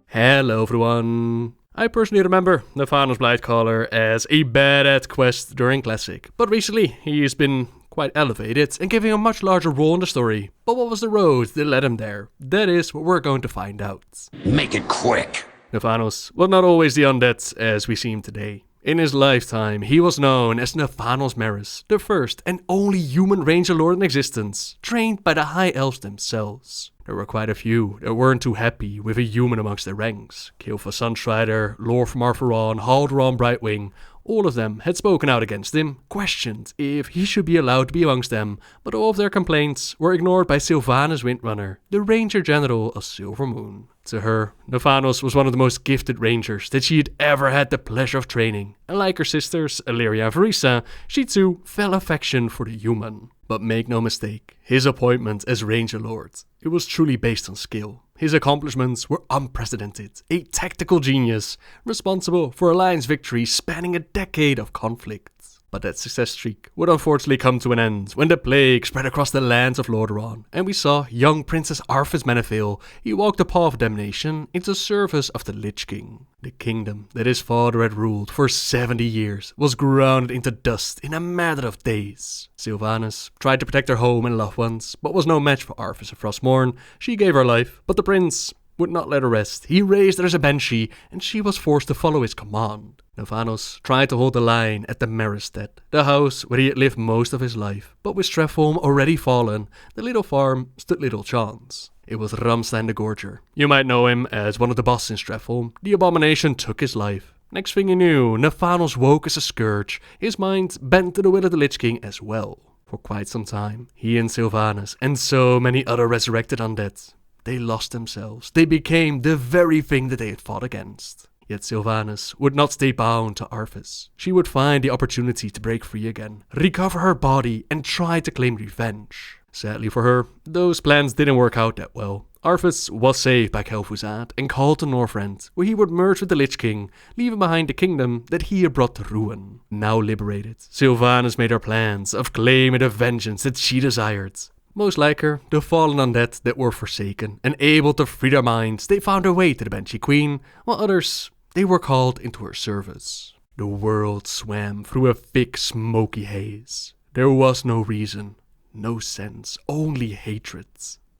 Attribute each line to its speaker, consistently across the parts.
Speaker 1: Hello everyone. I personally remember Nathanos Blightcaller as a badass quest during Classic, but recently he's been quite elevated and giving a much larger role in the story. But what was the road that led him there? That is what we're going to find out.
Speaker 2: Make it quick!
Speaker 1: Nathanos was not always the undead as we see him today. In his lifetime, he was known as Nathanos Marris, the first and only human ranger lord in existence, trained by the High Elves themselves. There were quite a few that weren't too happy with a human amongst their ranks. Kael'thas Sunstrider, Lor'themar Haldoran Brightwing, all of them had spoken out against him, questioned if he should be allowed to be amongst them, but all of their complaints were ignored by Sylvanas Windrunner, the Ranger General of Silvermoon. To her, Nathanos was one of the most gifted rangers that she had ever had the pleasure of training, and like her sisters, Illyria and Verisa, she too felt affection for the human. But make no mistake, his appointment as Ranger Lord, it was truly based on skill. His accomplishments were unprecedented, a tactical genius, responsible for Alliance victories spanning a decade of conflict. But that success streak would unfortunately come to an end when the plague spread across the lands of Lordaeron, and we saw young Princess Arthas Menethil. He walked the path of damnation into service of the Lich King. The kingdom that his father had ruled for 70 years was ground into dust in a matter of days. Sylvanas tried to protect her home and loved ones, but was no match for Arthas of Frostmourne. She gave her life, but the prince would not let her rest. He raised her as a Banshee, and she was forced to follow his command. Nathanos tried to hold the line at the Marris, the house where he had lived most of his life, but with Stratholme already fallen, the little farm stood little chance. It was Ramstein the Gorger. You might know him as one of the bosses in Stratholme. The abomination took his life. Next thing you knew, Nathanos woke as a Scourge, his mind bent to the will of the Lich King as well. For quite some time, he and Sylvanas, and so many other resurrected undead, they lost themselves. They became the very thing that they had fought against. Yet Sylvanas would not stay bound to Arthas. She would find the opportunity to break free again, recover her body, and try to claim revenge. Sadly for her, those plans didn't work out that well. Arthas was saved by Kel'thuzad and called to Northrend, where he would merge with the Lich King, leaving behind the kingdom that he had brought to ruin. Now liberated, Sylvanas made her plans of claiming the vengeance that she desired. Most like her, the fallen undead that were forsaken and able to free their minds, they found their way to the Banshee Queen, while others, they were called into her service. The world swam through a thick, smoky haze. There was no reason, no sense, only hatred.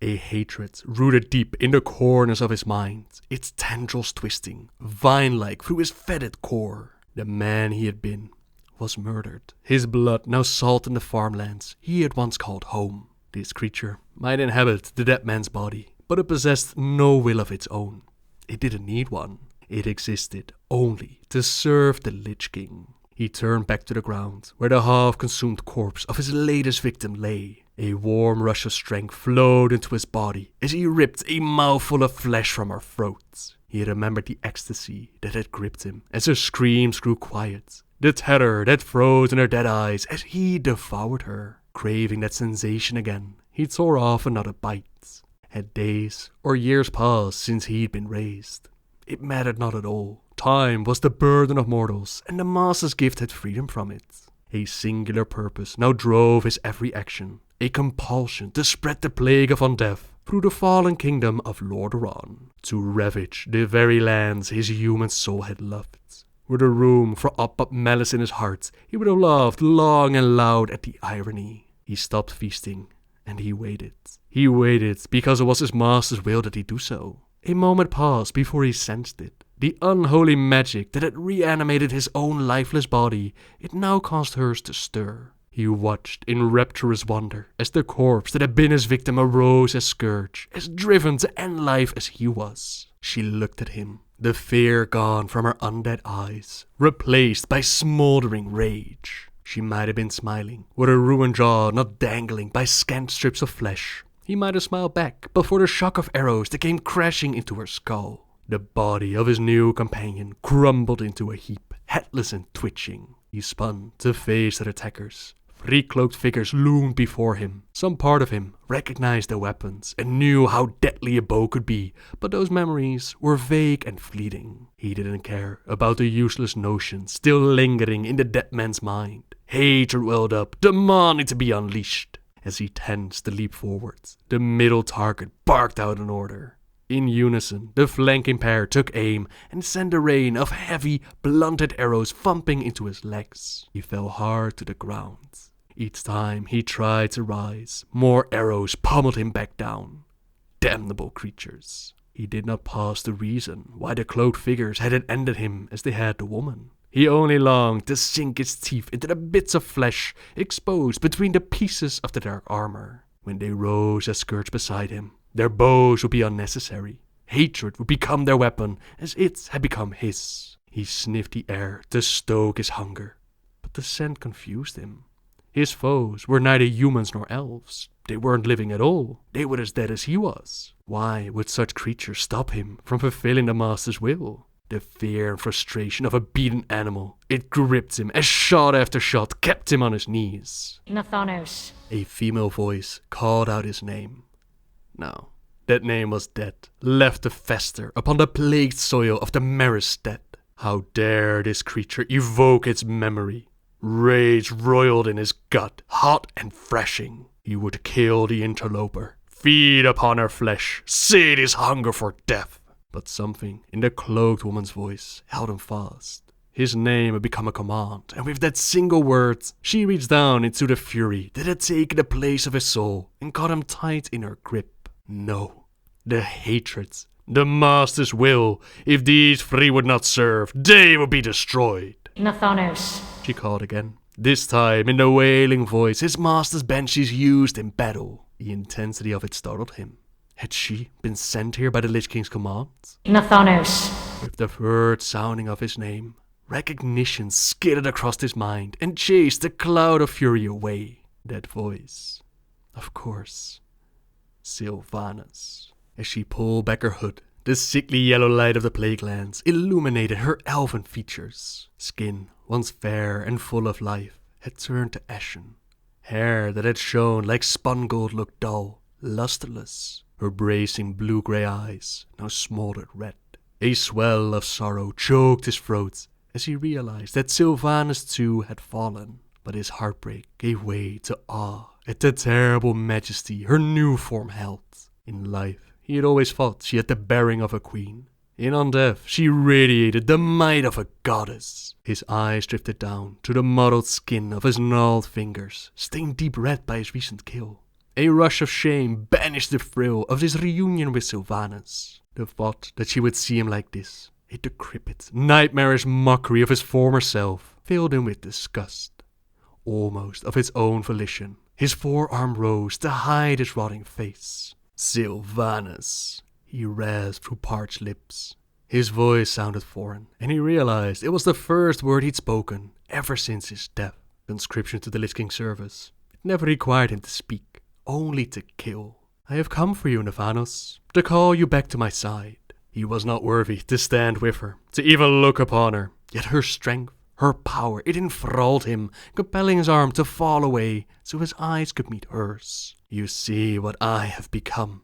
Speaker 1: A hatred rooted deep in the corners of his mind, its tendrils twisting, vine-like through his fetid core. The man he had been was murdered, his blood now salt in the farmlands he had once called home. This creature might inhabit the dead man's body, but it possessed no will of its own. It didn't need one. It existed only to serve the Lich King. He turned back to the ground, where the half-consumed corpse of his latest victim lay. A warm rush of strength flowed into his body as he ripped a mouthful of flesh from her throat. He remembered the ecstasy that had gripped him as her screams grew quiet, the terror that froze in her dead eyes as he devoured her. Craving that sensation again, he tore off another bite. Had days or years passed since he'd been raised? It mattered not at all. Time was the burden of mortals, and the Master's gift had freed him from it. A singular purpose now drove his every action, a compulsion to spread the plague of undeath through the fallen kingdom of Lordaeron, to ravage the very lands his human soul had loved. With a room for aught but malice in his heart, he would have laughed long and loud at the irony. He stopped feasting, and he waited. He waited because it was his master's will that he do so. A moment passed before he sensed it. The unholy magic that had reanimated his own lifeless body, it now caused hers to stir. He watched in rapturous wonder as the corpse that had been his victim arose as Scourge, as driven to end life as he was. She looked at him, the fear gone from her undead eyes, replaced by smoldering rage. She might have been smiling, with her ruined jaw not dangling by scant strips of flesh. He might have smiled back, but for the shock of arrows that came crashing into her skull. The body of his new companion crumbled into a heap, headless and twitching. He spun to face their attackers. 3 cloaked figures loomed before him. Some part of him recognized their weapons and knew how deadly a bow could be, but those memories were vague and fleeting. He didn't care about the useless notions still lingering in the dead man's mind. Hatred welled up, demanding to be unleashed. As he tensed to leap forward, the middle target barked out an order. In unison, the flanking pair took aim and sent a rain of heavy, blunted arrows thumping into his legs. He fell hard to the ground. Each time he tried to rise, more arrows pummeled him back down. Damnable creatures. He did not pause to reason why the cloaked figures hadn't ended him as they had the woman. He only longed to sink his teeth into the bits of flesh exposed between the pieces of the dark armor. When they rose as Scourge beside him, their bows would be unnecessary. Hatred would become their weapon, as it had become his. He sniffed the air to stoke his hunger, but the scent confused him. His foes were neither humans nor elves. They weren't living at all. They were as dead as he was. Why would such creatures stop him from fulfilling the master's will? The fear and frustration of a beaten animal. It gripped him as shot after shot kept him on his knees.
Speaker 2: Nathanos.
Speaker 1: A female voice called out his name. No, that name was dead, left to fester upon the plagued soil of the Marris dead. How dare this creature evoke its memory? Rage roiled in his gut, hot and thrashing. He would kill the interloper, feed upon her flesh, sate his hunger for death. But something in the cloaked woman's voice held him fast. His name had become a command, and with that single word, she reached down into the fury that had taken the place of his soul and caught him tight in her grip. No, the hatred, the master's will. If these three would not serve, they would be destroyed.
Speaker 2: Nathanos.
Speaker 1: She called again. This time, in the wailing voice his master's banshees used in battle. The intensity of it startled him. Had she been sent here by the Lich King's command?
Speaker 2: Nathanos.
Speaker 1: With the third sounding of his name, recognition skidded across his mind and chased the cloud of fury away. That voice, of course, Sylvanas. As she pulled back her hood, the sickly yellow light of the plague lands illuminated her elven features. Skin, once fair and full of life, had turned to ashen. Hair that had shone like spun gold looked dull, lusterless. Her bracing blue-grey eyes now smoldered red. A swell of sorrow choked his throat as he realized that Sylvanas too had fallen. But his heartbreak gave way to awe at the terrible majesty her new form held. In life, he had always thought she had the bearing of a queen. In undeath, she radiated the might of a goddess. His eyes drifted down to the mottled skin of his gnarled fingers, stained deep red by his recent kill. A rush of shame banished the thrill of this reunion with Sylvanas. The thought that she would see him like this, a decrepit, nightmarish mockery of his former self, filled him with disgust. Almost of its own volition, his forearm rose to hide his rotting face. Sylvanas, he rasped through parched lips. His voice sounded foreign, and he realized it was the first word he'd spoken ever since his death. Conscription to the Lich King's service. It never required him to speak, only to kill. I have come for you, Nathanos, to call you back to my side. He was not worthy to stand with her, to even look upon her, yet her strength, her power, it enthralled him, compelling his arm to fall away so his eyes could meet hers. You see what I have become,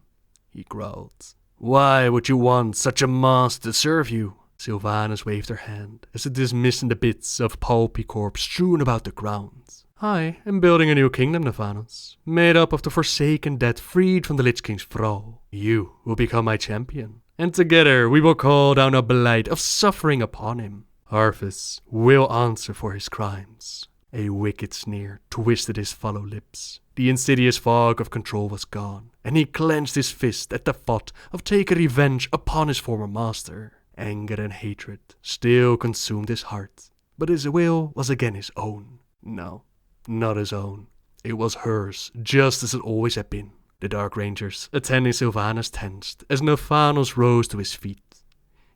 Speaker 1: he growled. Why would you want such a master to serve you? Sylvanas waved her hand as it dismissed the bits of pulpy corpse strewn about the ground. I am building a new kingdom, Nathanos, made up of the forsaken dead freed from the Lich King's thrall. You will become my champion, and together we will call down a blight of suffering upon him. Arthas will answer for his crimes. A wicked sneer twisted his fallow lips. The insidious fog of control was gone, and he clenched his fist at the thought of taking revenge upon his former master. Anger and hatred still consumed his heart, but his will was again his own. No, not his own. It was hers, just as it always had been. The Dark Rangers attending Sylvanas tensed as Nathanos rose to his feet.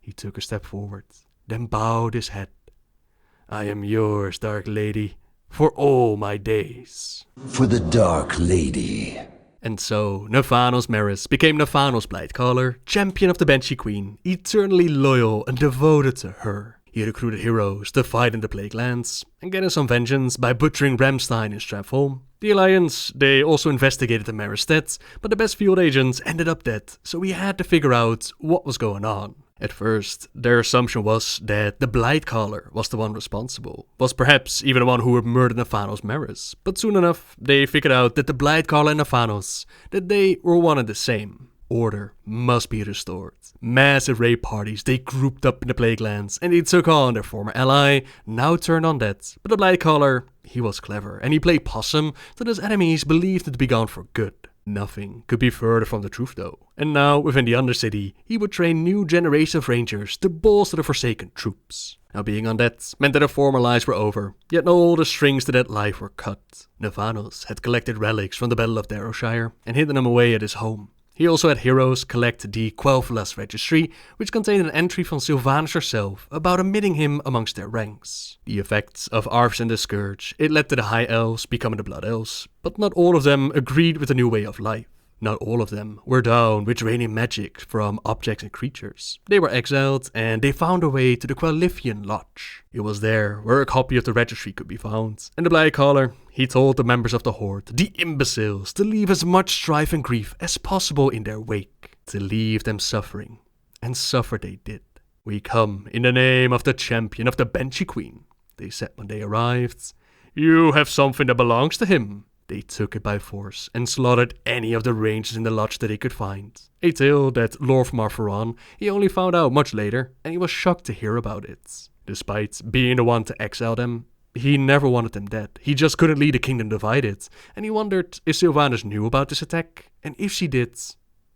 Speaker 1: He took a step forward, then bowed his head. I am yours, Dark Lady, for all my days.
Speaker 3: For the Dark Lady.
Speaker 1: And so, Nathanos Marris became Nathanos Blightcaller, champion of the Banshee Queen, eternally loyal and devoted to her. He recruited heroes to fight in the Plague Lands, and getting some vengeance by butchering Ramstein in Stratholme. The Alliance, they also investigated the Marris deaths, but the best field agents ended up dead, so we had to figure out what was going on. At first, their assumption was that the Blightcaller was the one responsible, was perhaps even the one who would murder Nathanos Marris, but soon enough, they figured out that the Blightcaller and Nathanos, that they were one and the same. Order must be restored. Massive raid parties, they grouped up in the Plague Lands, and they took on their former ally, now turned undead. But the Blightcaller, he was clever, and he played possum, so his enemies believed it to be gone for good. Nothing could be further from the truth though. And now, within the Undercity, he would train new generations of rangers to bolster the Forsaken troops. Now being undead meant that their former lives were over, yet not all the strings to that life were cut. Nathanos had collected relics from the Battle of Darrowshire and hidden them away at his home. He also had heroes collect the Quel'thelas registry, which contained an entry from Sylvanas herself about admitting him amongst their ranks. The effects of Arves and the Scourge, it led to the High Elves becoming the Blood Elves, but not all of them agreed with the new way of life. Not all of them were down with draining magic from objects and creatures. They were exiled and they found their way to the Quel'thian Lodge. It was there where a copy of the registry could be found. And the Blightcaller, he told the members of the Horde, the imbeciles, to leave as much strife and grief as possible in their wake. To leave them suffering. And suffer they did. "We come in the name of the champion of the Banshee Queen," they said when they arrived. "You have something that belongs to him." They took it by force and slaughtered any of the rangers in the lodge that they could find. A tale that Lor'themar he only found out much later, and he was shocked to hear about it. Despite being the one to exile them, he never wanted them dead. He just couldn't leave the kingdom divided, and he wondered if Sylvanas knew about this attack, and if she did,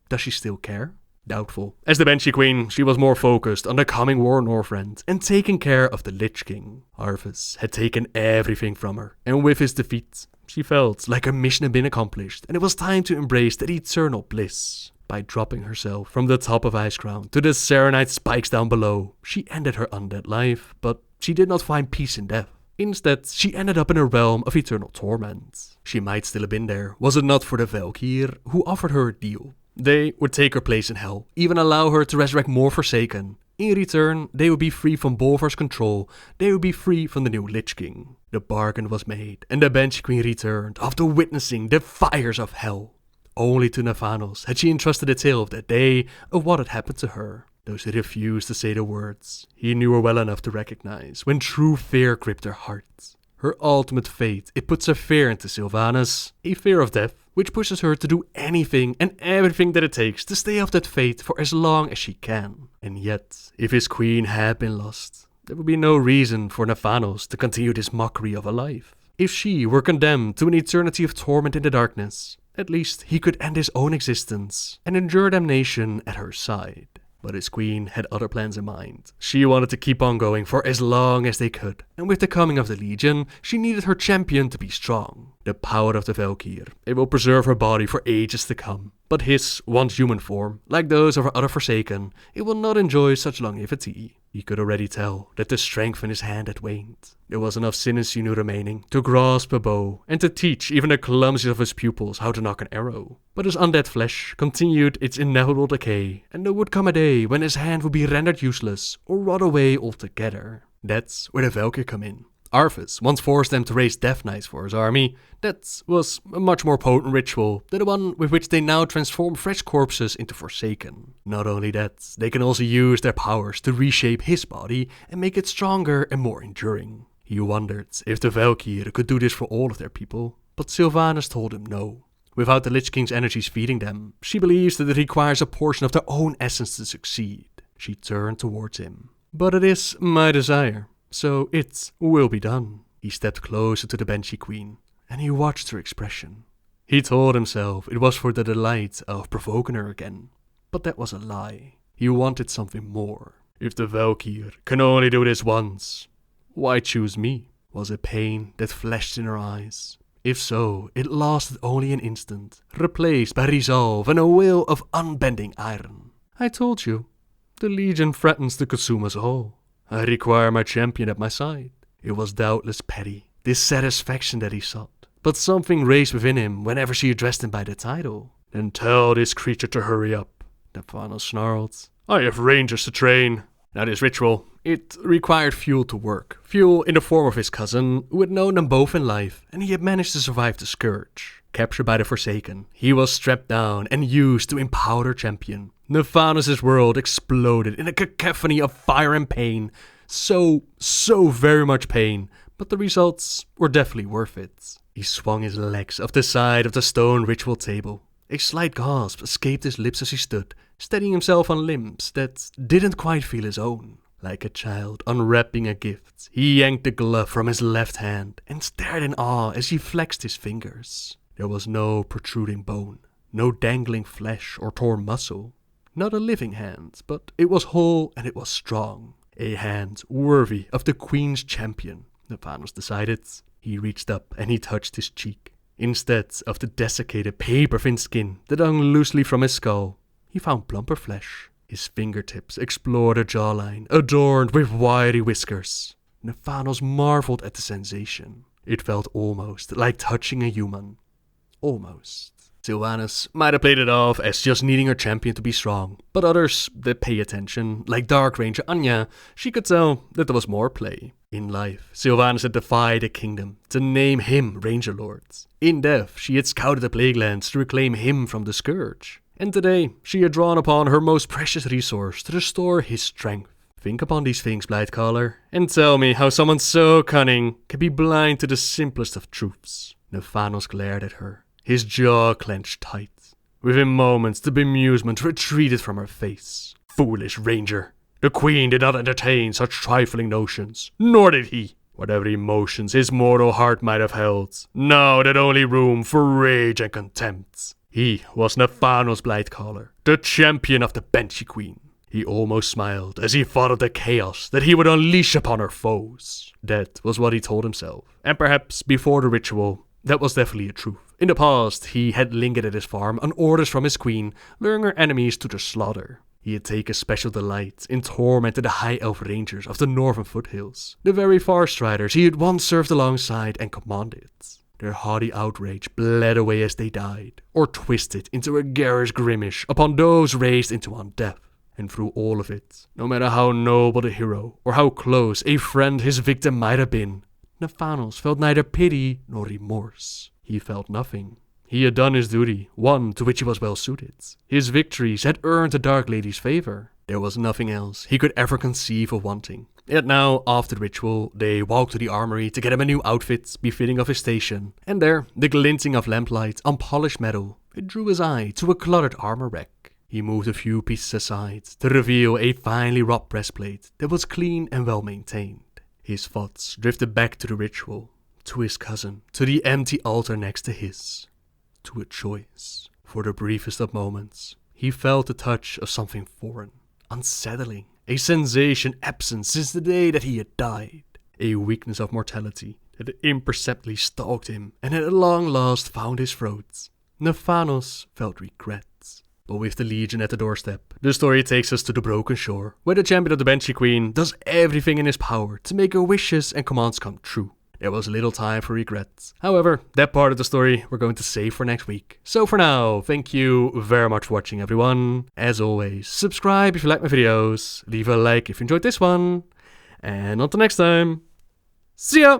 Speaker 1: does she still care? Doubtful. As the Banshee Queen, she was more focused on the coming war in Northrend and taking care of the Lich King. Arvis had taken everything from her, and with his defeat, she felt like her mission had been accomplished, and it was time to embrace that eternal bliss. By dropping herself from the top of Icecrown to the Serenite spikes down below, she ended her undead life, but she did not find peace in death. Instead, she ended up in a realm of eternal torment. She might still have been there, was it not for the Valkyr, who offered her a deal. They would take her place in hell, even allow her to resurrect more Forsaken. In return, they would be free from Bolvar's control, they would be free from the new Lich King. The bargain was made, and the Banshee Queen returned after witnessing the fires of hell. Only to Nathanos had she entrusted the tale of that day, of what had happened to her. Though she refused to say the words, he knew her well enough to recognize when true fear gripped her heart. Her ultimate fate, it puts a fear into Sylvanas, a fear of death, which pushes her to do anything and everything that it takes to stay off that fate for as long as she can. And yet, if his queen had been lost, there would be no reason for Nathanos to continue this mockery of a life. If she were condemned to an eternity of torment in the darkness, at least he could end his own existence and endure damnation at her side. But his queen had other plans in mind. She wanted to keep on going for as long as they could, and with the coming of the Legion, she needed her champion to be strong. The power of the Valkyr, it will preserve her body for ages to come. But his, once human form, like those of her other Forsaken, it will not enjoy such longevity. He could already tell that the strength in his hand had waned. There was enough sin and sinew remaining to grasp a bow and to teach even the clumsiest of his pupils how to knock an arrow. But his undead flesh continued its inevitable decay, and there would come a day when his hand would be rendered useless or rot away altogether. That's where the Valkyr come in. Arvis once forced them to raise Death Knights for his army. That was a much more potent ritual than the one with which they now transform fresh corpses into Forsaken. Not only that, they can also use their powers to reshape his body and make it stronger and more enduring. He wondered if the Valkyr could do this for all of their people, but Sylvanas told him no. Without the Lich King's energies feeding them, she believes that it requires a portion of their own essence to succeed. She turned towards him. But it is my desire. So it will be done. He stepped closer to the Banshee Queen, and he watched her expression. He told himself it was for the delight of provoking her again. But that was a lie. He wanted something more. If the Valkyr can only do this once, why choose me? Was it pain that flashed in her eyes? If so, it lasted only an instant, replaced by resolve and a will of unbending iron. I told you, the Legion threatens to consume us all. I require my champion at my side. It was doubtless petty, this satisfaction that he sought. But something raised within him whenever she addressed him by the title. Then tell this creature to hurry up, Nathanos snarled. I have rangers to train. Now this ritual, it required fuel to work. Fuel in the form of his cousin, who had known them both in life, and he had managed to survive the Scourge. Captured by the Forsaken, he was strapped down and used to empower their champion. Nathanos' world exploded in a cacophony of fire and pain. So very much pain, but the results were definitely worth it. He swung his legs off the side of the stone ritual table. A slight gasp escaped his lips as he stood, steadying himself on limbs that didn't quite feel his own. Like a child unwrapping a gift, he yanked the glove from his left hand and stared in awe as he flexed his fingers. There was no protruding bone, no dangling flesh or torn muscle. Not a living hand, but it was whole and it was strong. A hand worthy of the Queen's champion, Nathanos decided. He reached up and he touched his cheek. Instead of the desiccated paper-thin skin that hung loosely from his skull, he found plumper flesh. His fingertips explored a jawline adorned with wiry whiskers. Nathanos marveled at the sensation. It felt almost like touching a human. Almost. Sylvanas might have played it off as just needing her champion to be strong, but others that pay attention, like Dark Ranger Anya, she could tell that there was more play. In life, Sylvanas had defied a kingdom to name him Ranger Lord. In death, she had scouted the Plague Lands to reclaim him from the Scourge. And today, she had drawn upon her most precious resource to restore his strength. Think upon these things, Blightcaller, and tell me how someone so cunning can be blind to the simplest of truths. Nathanos glared at her, his jaw clenched tight. Within moments, the bemusement retreated from her face. Foolish Ranger. The Queen did not entertain such trifling notions, nor did he. Whatever emotions his mortal heart might have held, now had only room for rage and contempt. He was Nathanos Blightcaller, the champion of the Banshee Queen. He almost smiled as he thought of the chaos that he would unleash upon her foes. That was what he told himself, and perhaps before the ritual, that was definitely a truth. In the past, he had lingered at his farm on orders from his queen, luring her enemies to the slaughter. He had taken special delight in tormenting the high elf rangers of the northern foothills, the very Farstriders he had once served alongside and commanded. Their haughty outrage bled away as they died, or twisted into a garish grimace upon those raised into undeath. And through all of it, no matter how noble the hero, or how close a friend his victim might have been, Nathanos felt neither pity nor remorse. He felt nothing. He had done his duty, one to which he was well suited. His victories had earned the Dark Lady's favor. There was nothing else he could ever conceive of wanting. Yet now, after the ritual, they walked to the armory to get him a new outfit befitting of his station. And there, the glinting of lamplight on polished metal, it drew his eye to a cluttered armor rack. He moved a few pieces aside to reveal a finely wrought breastplate that was clean and well maintained. His thoughts drifted back to the ritual, to his cousin, to the empty altar next to his, to a choice. For the briefest of moments, he felt the touch of something foreign, unsettling, a sensation absent since the day that he had died, a weakness of mortality that imperceptibly stalked him and had at long last found his throat. Nathanos felt regret. But with the Legion at the doorstep, the story takes us to the Brokenshore, where the champion of the Banshee Queen does everything in his power to make her wishes and commands come true. There was little time for regrets. However, that part of the story we're going to save for next week. So for now, thank you very much for watching, everyone. As always, subscribe if you like my videos, leave a like if you enjoyed this one, and until next time, see ya!